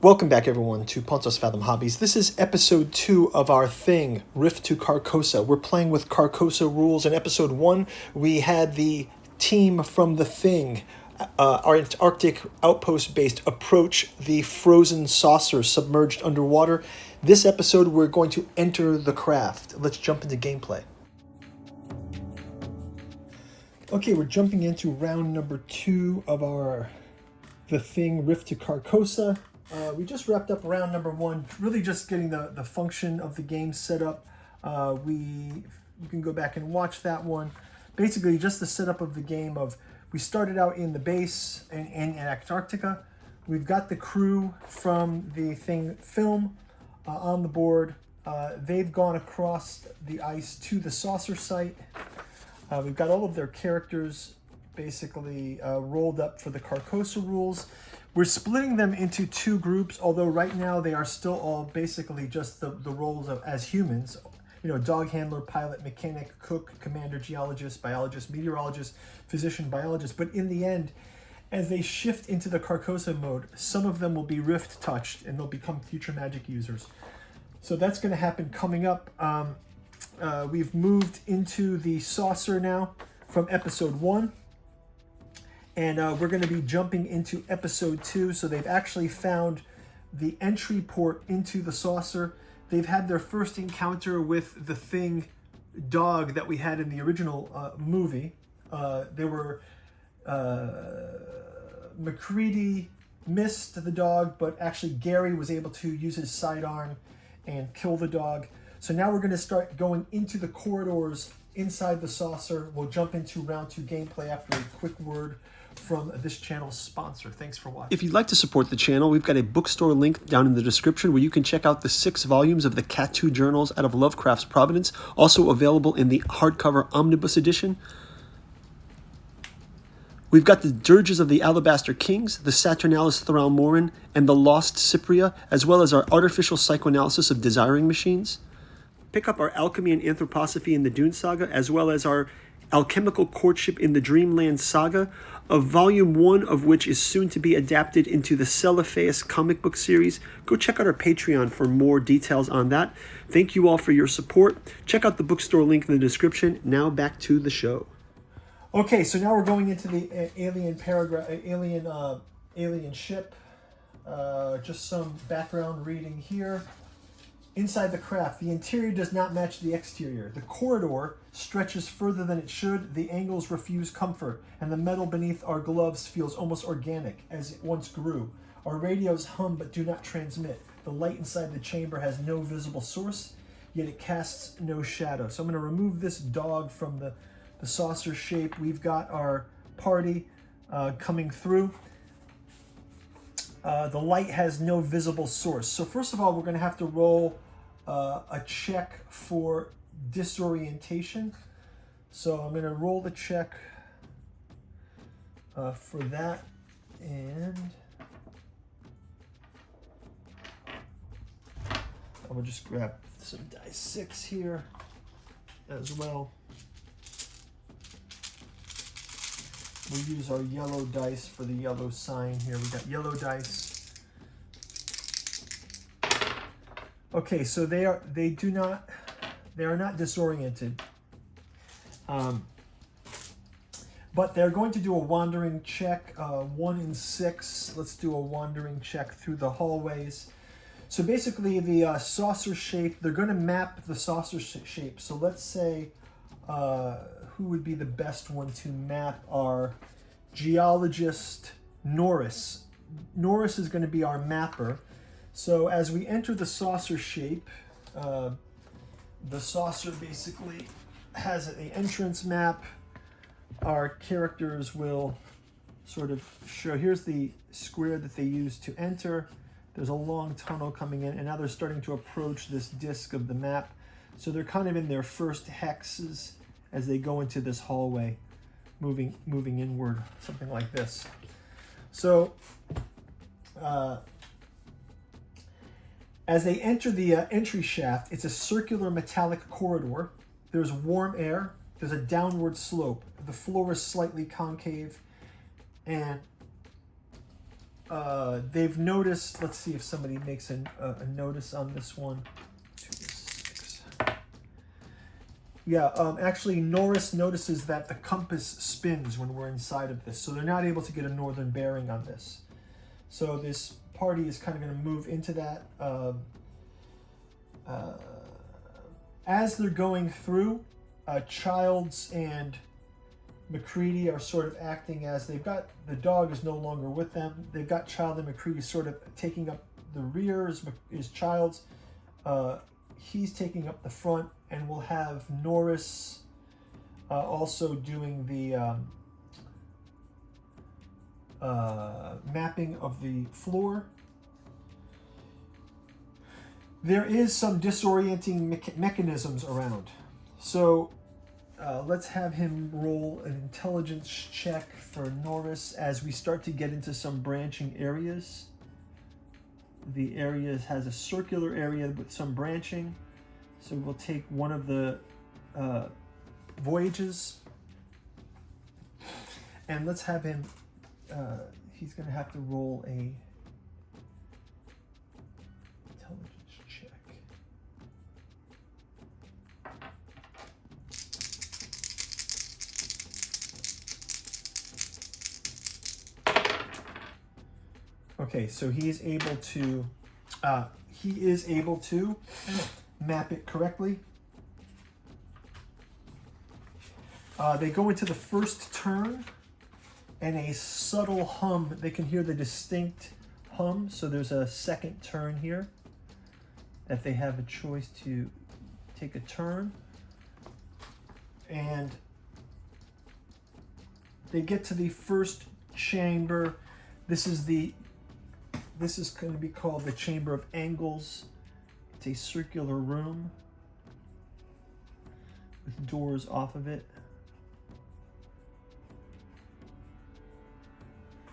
Welcome back, everyone, to Pontos Fathom Hobbies. This is episode 2 of our thing, Rift to Carcosa. We're playing with Carcosa rules. In episode 1, we had the team from the thing, our Antarctic outpost-based, approach the frozen saucer submerged underwater. This episode, we're going to enter the craft. Let's jump into gameplay. Okay, we're jumping into round number 2 of our the thing, Rift to Carcosa. We just wrapped up round number 1, really just getting the function of the game set up. You can go back and watch that one. Basically, just the setup of the game we started out in the base in Antarctica. We've got the crew from the thing film on the board. They've gone across the ice to the saucer site. We've got all of their characters basically rolled up for the Carcosa rules. We're splitting them into 2 groups, although right now they are still all basically just the roles as humans. You know, dog handler, pilot, mechanic, cook, commander, geologist, biologist, meteorologist, physician, biologist. But in the end, as they shift into the Carcosa mode, some of them will be Rift touched and they'll become future magic users. So that's going to happen coming up. We've moved into the saucer now from episode 1. And we're going to be jumping into episode 2. So they've actually found the entry port into the saucer. They've had their first encounter with the thing dog that we had in the original movie. They were McCready missed the dog, but actually Gary was able to use his sidearm and kill the dog. So now we're going to start going into the corridors inside the saucer. We'll jump into round 2 gameplay after a quick word from this channel's sponsor. Thanks for watching. If you'd like to support the channel, we've got a bookstore link down in the description where you can check out the 6 volumes of the Cat 2 journals out of Lovecraft's Providence, also available in the hardcover omnibus edition. We've got the Dirges of the Alabaster Kings, the Saturnalis Thralmorin, and the Lost Cypria, as well as our artificial psychoanalysis of desiring machines. Pick up our Alchemy and Anthroposophy in the Dune Saga, as well as our Alchemical Courtship in the Dreamland Saga, of volume 1 of which is soon to be adapted into the Celiphaeus comic book series. Go check out our Patreon for more details on that. Thank you all for your support. Check out the bookstore link in the description. Now back to the show. Okay, so now we're going into the alien ship. Just some background reading here. Inside the craft, the interior does not match the exterior. The corridor stretches further than it should, the angles refuse comfort, and the metal beneath our gloves feels almost organic, as it once grew. Our radios hum but do not transmit. The light inside the chamber has no visible source, yet it casts no shadow. So I'm going to remove this dog from the saucer shape. We've got our party coming through. The light has no visible source. So first of all, we're going to have to roll a check for disorientation. So I'm going to roll the check for that, and I will just grab some dice 6 here as well. We use our yellow dice for the yellow sign here. We got yellow dice. Okay, so they are not disoriented. But they're going to do a wandering check, 1 in 6. Let's do a wandering check through the hallways. So basically the saucer shape, they're going to map the saucer shape. So let's say who would be the best one to map? Our geologist, Norris. Norris is going to be our mapper. So as we enter the saucer shape, the saucer basically has an entrance map. Our characters will sort of show, here's the square that they use to enter. There's a long tunnel coming in, and now they're starting to approach this disc of the map. So they're kind of in their first hexes as they go into this hallway, moving inward, something like this. So as they enter the entry shaft, it's a circular metallic corridor. There's warm air. There's a downward slope. The floor is slightly concave, and they've noticed, let's see if somebody makes a notice on this one. 2, 6. Yeah, actually Norris notices that the compass spins when we're inside of this, so they're not able to get a northern bearing on this. So this party is kind of going to move into that. As they're going through, Childs and McCready are sort of acting as they've got, the dog is no longer with them. They've got Child and McCready sort of taking up the rear is Childs. He's taking up the front, and we'll have Norris also doing the mapping of the floor. There is some disorienting mechanisms around. So let's have him roll an intelligence check for Norris as we start to get into some branching areas. The area has a circular area with some branching. So we'll take one of the voyages. And let's have him, he's going to have to roll a intelligence check. Okay, so he is able to map it correctly. They go into the first turn, and a subtle hum. They can hear the distinct hum. So there's a second turn here that they have a choice to take a turn, and they get to the first chamber. This is going to be called the Chamber of Angles. It's a circular room with doors off of it.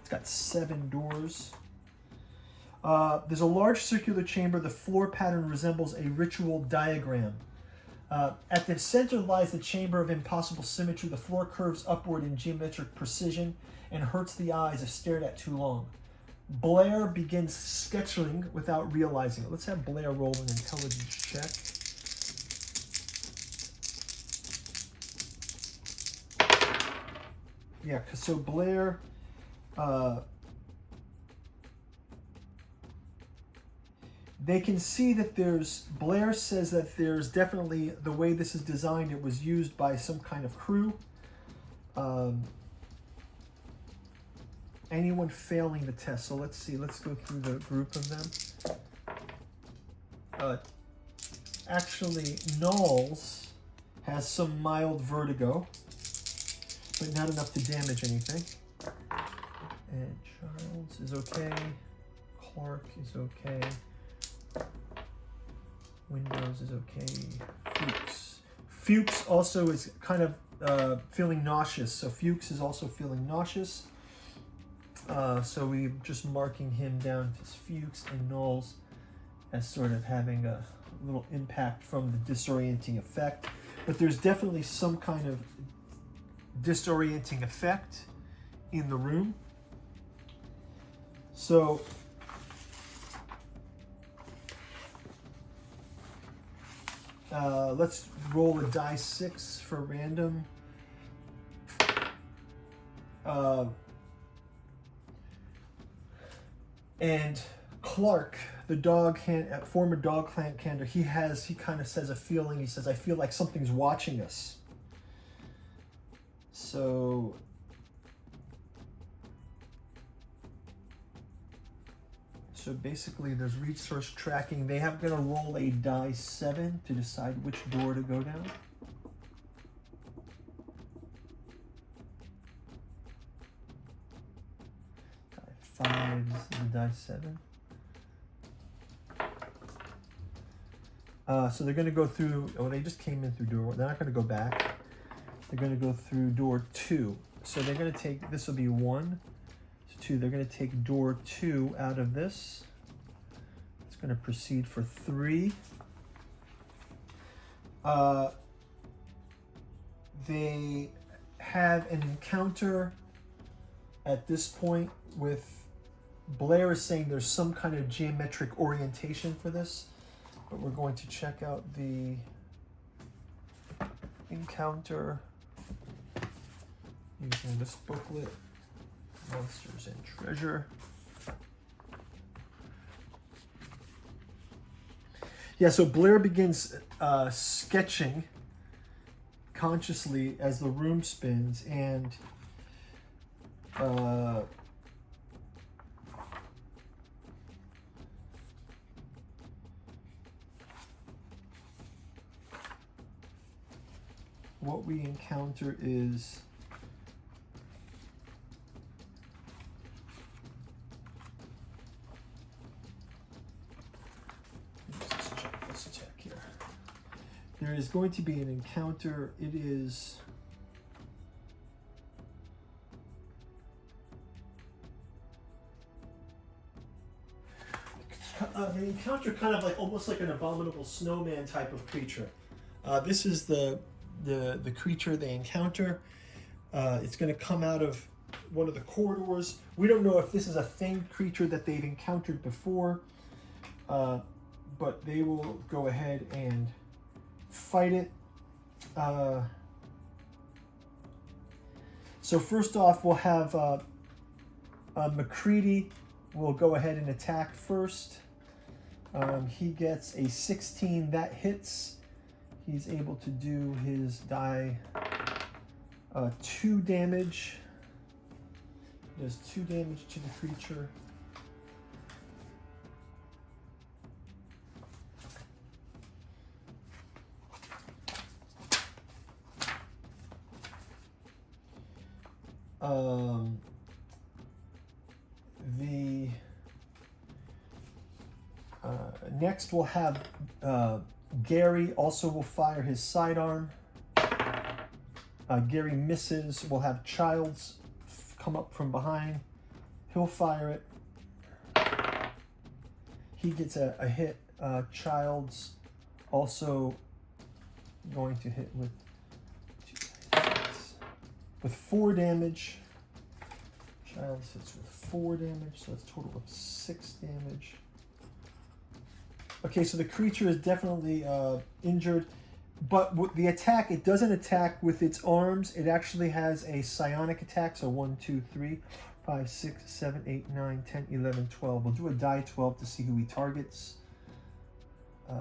It's got 7 doors. There's a large circular chamber. The floor pattern resembles a ritual diagram. At the center lies the chamber of impossible symmetry. The floor curves upward in geometric precision and hurts the eyes if stared at too long. Blair begins sketching without realizing it. Let's have Blair roll an intelligence check. Yeah, so Blair, they can see that Blair says that there's definitely, the way this is designed, it was used by some kind of crew. Anyone failing the test? So let's see. Let's go through the group of them. Actually, Knowles has some mild vertigo, but not enough to damage anything. And Childs is okay. Clark is okay. Windows is okay. Fuchs also is kind of feeling nauseous. So Fuchs is also feeling nauseous. So we're just marking him down as Fuchs, and Knowles as sort of having a little impact from the disorienting effect. But there's definitely some kind of disorienting effect in the room. So let's roll a die 6 for random. And Clark, the former dog handler, he kind of says a feeling. He says, "I feel like something's watching us." So basically there's resource tracking. They have going to roll a die 7 to decide which door to go down. Die 5 is the die 7. So they're going to go through, they just came in through door 1. They're not going to go back. They're going to go through door 2. So they're going to take, this will be 1. 2. They're going to take door 2 out of this. It's going to proceed for 3. They have an encounter at this point with Blair is saying there's some kind of geometric orientation for this, but we're going to check out the encounter using this booklet, Monsters and Treasure. Yeah, so Blair begins sketching consciously as the room spins, and what we encounter is let's check here. There is going to be an encounter. It is the encounter kind of like almost like an abominable snowman type of creature. This is the creature they encounter. It's going to come out of one of the corridors. We don't know if this is a thing creature that they've encountered before, but they will go ahead and fight it. So first off, we'll have McCready will go ahead and attack first. He gets a 16, that hits. He's able to do his die 2 damage. Does 2 damage to the creature. Next we'll have Gary also will fire his sidearm. Gary misses. We'll have Childs come up from behind. He'll fire it. He gets a hit. Childs also going to hit with 4 damage. Childs hits with 4 damage, so that's a total of 6 damage. Okay, so the creature is definitely injured, but with the attack, it doesn't attack with its arms. It actually has a psionic attack, so 1, 2, 3, 5, 6, 7, 8, 9, 10, 11, 12. We'll do a die 12 to see who he targets. Die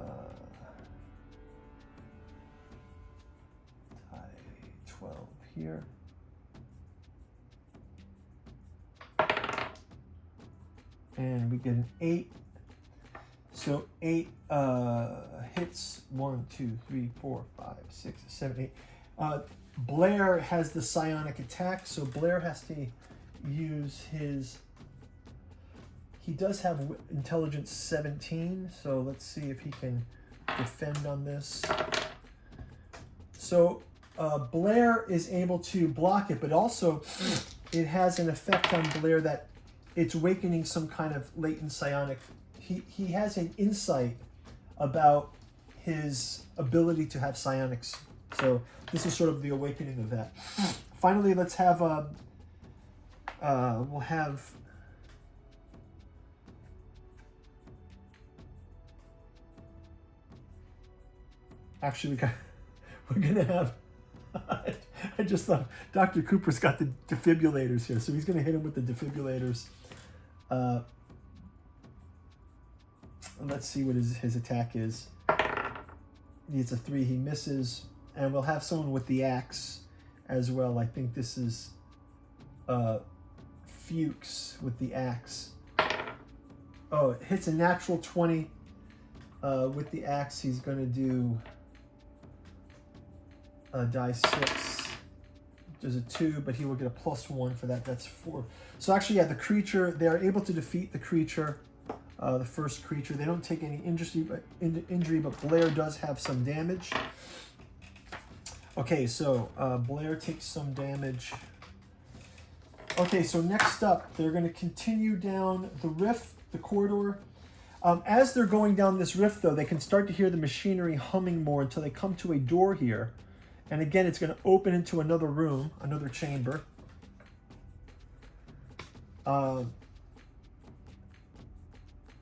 12 here. And we get an 8. So 8 hits. 1, 2, 3, 4, 5, 6, 7, 8. Blair has the psionic attack, so Blair has to use his... He does have intelligence 17, so let's see if he can defend on this. So Blair is able to block it, but also it has an effect on Blair that it's awakening some kind of latent psionic. He has an insight about his ability to have psionics. So this is sort of the awakening of that. Finally, let's have we'll have actually we're gonna have I just thought Dr. Cooper's got the defibrillators here, so he's gonna hit him with the defibrillators. Let's see what his attack is. It's a 3, he misses. And we'll have someone with the axe as well. I think this is Fuchs with the axe. Oh, it hits a natural 20 with the axe. He's going to do die 6. There's a 2, but he will get a +1 for that. That's 4. So actually, yeah, the creature, they are able to defeat the creature. The first creature. They don't take any injury, but Blair does have some damage. Okay, so Blair takes some damage. Okay, so next up, they're going to continue down the rift, the corridor. As they're going down this rift, though, they can start to hear the machinery humming more until they come to a door here. And again, it's going to open into another room, another chamber.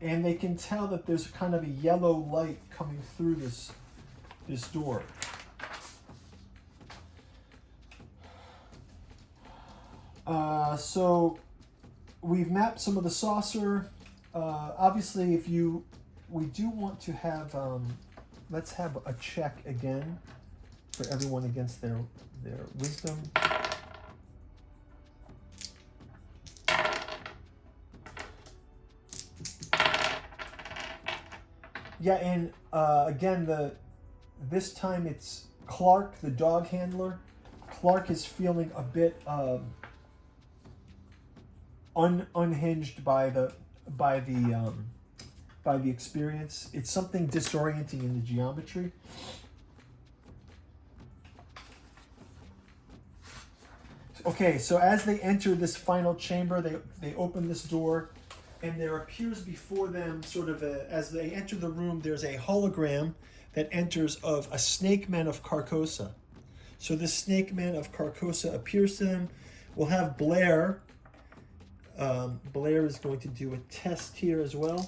and they can tell that there's kind of a yellow light coming through this door. So we've mapped some of the saucer. Obviously, we do want to have, let's have a check again for everyone against their wisdom. Yeah, and again, this time it's Clark, the dog handler. Clark is feeling a bit unhinged by the experience. It's something disorienting in the geometry. Okay, so as they enter this final chamber, they open this door, and there appears before them, sort of as they enter the room, there's a hologram that enters of a snake man of Carcosa. So this snake man of Carcosa appears to them. We'll have Blair. Blair is going to do a test here as well.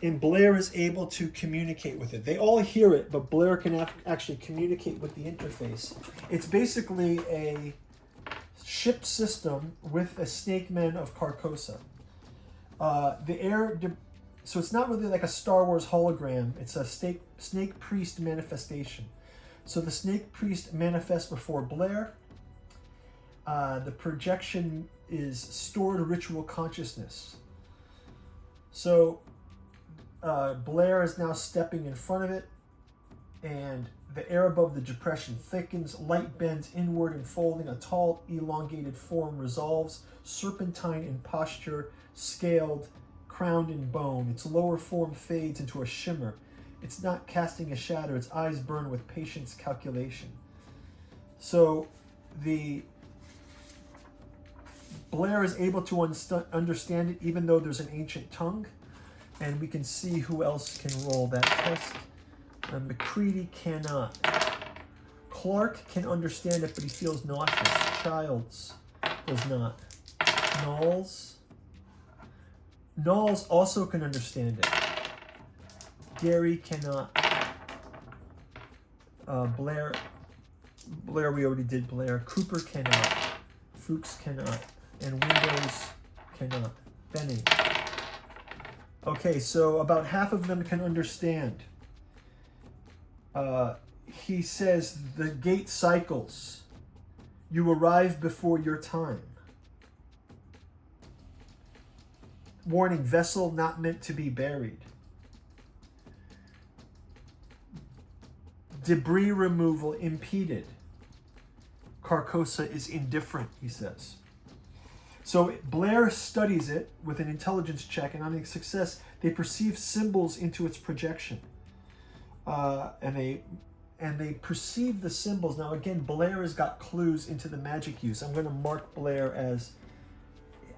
And Blair is able to communicate with it. They all hear it, but Blair can actually communicate with the interface. It's basically a ship system with a snake man of Carcosa. So it's not really like a Star Wars hologram. It's a snake priest manifestation. So the snake priest manifests before Blair. The projection is stored ritual consciousness. So Blair is now stepping in front of it, and the air above the depression thickens, light bends inward, enfolding a tall, elongated form resolves, serpentine in posture, scaled, crowned in bone. Its lower form fades into a shimmer. It's not casting a shadow. Its eyes burn with patience calculation. So Blair is able to understand it, even though there's an ancient tongue. And we can see who else can roll that test. McCready cannot. Clark can understand it, but he feels nauseous. Childs does not. Knowles also can understand it. Gary cannot. Blair, we already did Blair. Cooper cannot. Fuchs cannot. And Windows cannot. Benning. Okay, so about half of them can understand. He says, the gate cycles. You arrive before your time. Warning, vessel not meant to be buried. Debris removal impeded. Carcosa is indifferent, he says. So Blair studies it with an intelligence check, and on a success, they perceive symbols into its projection. And they perceive the symbols. Now again, Blair has got clues into the magic use. I'm going to mark Blair as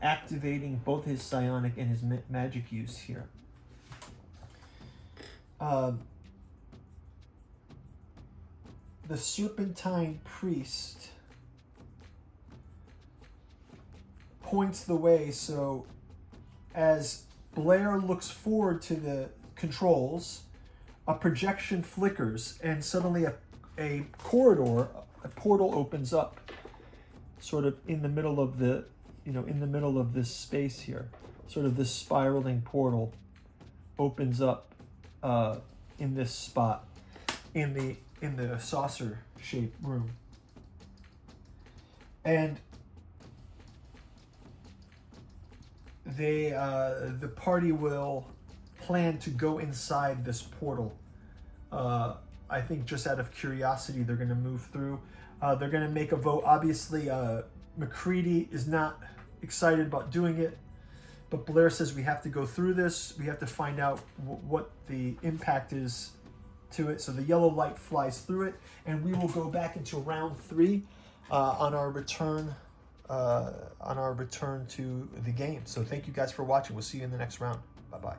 activating both his psionic and his magic use here. The serpentine priest points the way, so as Blair looks forward to the controls, a projection flickers, and suddenly a corridor, a portal opens up, sort of in the middle of this space here. Sort of this spiraling portal opens up in this spot, in the saucer-shaped room, and the party will plan to go inside this portal. I think just out of curiosity, they're going to move through. They're going to make a vote. Obviously, McCready is not excited about doing it, but Blair says we have to go through this. We have to find out what the impact is to it. So the yellow light flies through it, and we will go back into round 3 on our return to the game. So thank you guys for watching. We'll see you in the next round. Bye-bye.